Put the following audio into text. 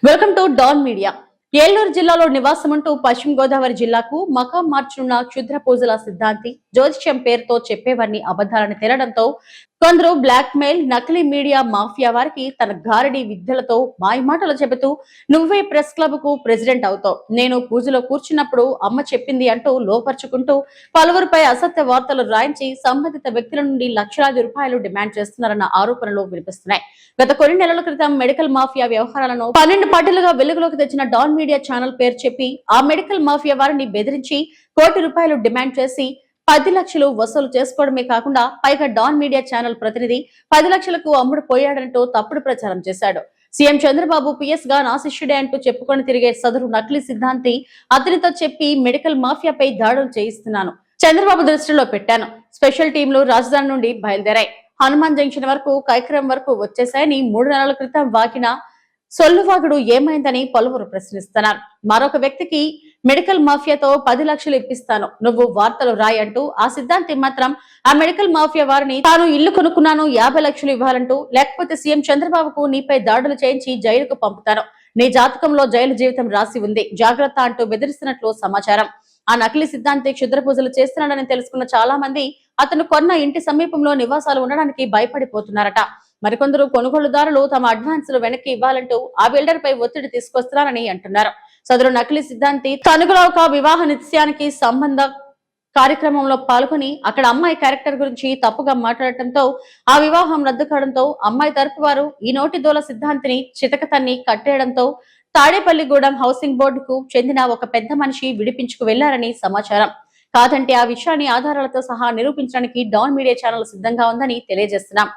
Welcome to Don Media. Eluru జిల్లాలో నివాసముంటూ పశ్చిమ గోదావరి జిల్లాకు మకాం మార్చనున్న క్షుద్ర పూజల సిద్ధాంతి జ్యోతిష్యం పేరుతో చెప్పేవారిని అబద్ధాలను తెరడంతో కొందరు బ్లాక్ మెయిల్ నకిలీ మీడియా మాఫియా వారికి తన గారడి విద్యలతో మాయమాటలు చెబుతూ నువ్వే ప్రెస్ క్లబ్ కు ప్రెసిడెంట్ అవుతావు, నేను పూజలో కూర్చున్నప్పుడు అమ్మ చెప్పింది అంటూ లోపరుచుకుంటూ పలువురిపై అసత్య వార్తలు రాయించి సంబంధిత వ్యక్తుల నుండి లక్షలాది రూపాయలు డిమాండ్ చేస్తున్నారన్న ఆరోపణలు వినిపిస్తున్నాయి. గత కొన్ని నెలల క్రితం మెడికల్ మాఫియా వ్యవహారాలను 12 పార్టీలుగా వెలుగులోకి తెచ్చిన డాన్ మీడియా ఛానల్ పేరు చెప్పి ఆ మెడికల్ మాఫియా వారిని బెదిరించి ₹1 కోటి డిమాండ్ చేసి 10 లక్షలు వసూలు చేసుకోవడమే కాకుండా పైగా డాన్ మీడియా ఛానల్ ప్రతినిధి 10 లక్షలకు అమ్ముడు పోయాడంటూ తప్పుడు ప్రచారం చేశాడు. సీఎం చంద్రబాబు పిఎస్ గా నా శిష్యుడే అంటూ చెప్పుకొని తిరిగే సదరు నకిలీ సిద్ధాంతి అతనితో చెప్పి మెడికల్ మాఫియాపై దాడులు చేయిస్తున్నాను, చంద్రబాబు దృష్టిలో పెట్టాను, స్పెషల్ టీంలు రాజధాని నుండి బయలుదేరాయి, హనుమాన్ జంక్షన్ వరకు కైకరం వరకు వచ్చేసాయని 3 నెలల క్రితం వాకిన సొల్లువాగుడు ఏమైందని పలువురు ప్రశ్నిస్తున్నారు. మరొక వ్యక్తికి మెడికల్ మాఫియాతో 10 లక్షలు ఇప్పిస్తాను, నువ్వు వార్తలు రాయి అంటూ ఆ సిద్ధాంతి మాత్రం ఆ మెడికల్ మాఫియా వారిని తాను ఇల్లు కొనుక్కున్నాను 50 లక్షలు ఇవ్వాలంటూ, లేకపోతే సీఎం చంద్రబాబుకు నీపై దాడులు చేయించి జైలుకు పంపుతాను, నీ జాతకంలో జైలు జీవితం రాసి ఉంది, జాగ్రత్త అంటూ బెదిరిస్తున్నట్లు సమాచారం. ఆ నకిలీ సిద్ధాంతి క్షుద్ర పూజలు చేస్తున్నాడని తెలుసుకున్న చాలా మంది అతను కొన్న ఇంటి సమీపంలో నివాసాలు ఉండడానికి భయపడిపోతున్నారట. మరికొందరు కొనుగోలుదారులు తమ అడ్వాన్సులు వెనక్కి ఇవ్వాలంటూ ఆ బిల్డర్ పై ఒత్తిడి తీసుకొస్తున్నారని అంటున్నారు. సదరు నకిలీ సిద్ధాంతి తనుగులో ఒక వివాహ నిత్యానికి సంబంధ కార్యక్రమంలో పాల్గొని అక్కడ అమ్మాయి క్యారెక్టర్ గురించి తప్పుగా మాట్లాడటంతో ఆ వివాహం రద్దు కావడంతో అమ్మాయి తరపు వారు ఈ నోటి దోల సిద్ధాంతిని చితకతన్ని కట్టేయడంతో తాడేపల్లిగూడెం హౌసింగ్ బోర్డుకు చెందిన ఒక పెద్ద మనిషి విడిపించుకు వెళ్లారని సమాచారం. కాదంటే ఆ విషయాన్ని ఆధారాలతో సహా నిరూపించడానికి డాన్ మీడియా ఛానల్ సిద్ధంగా ఉందని తెలియజేస్తున్నాం.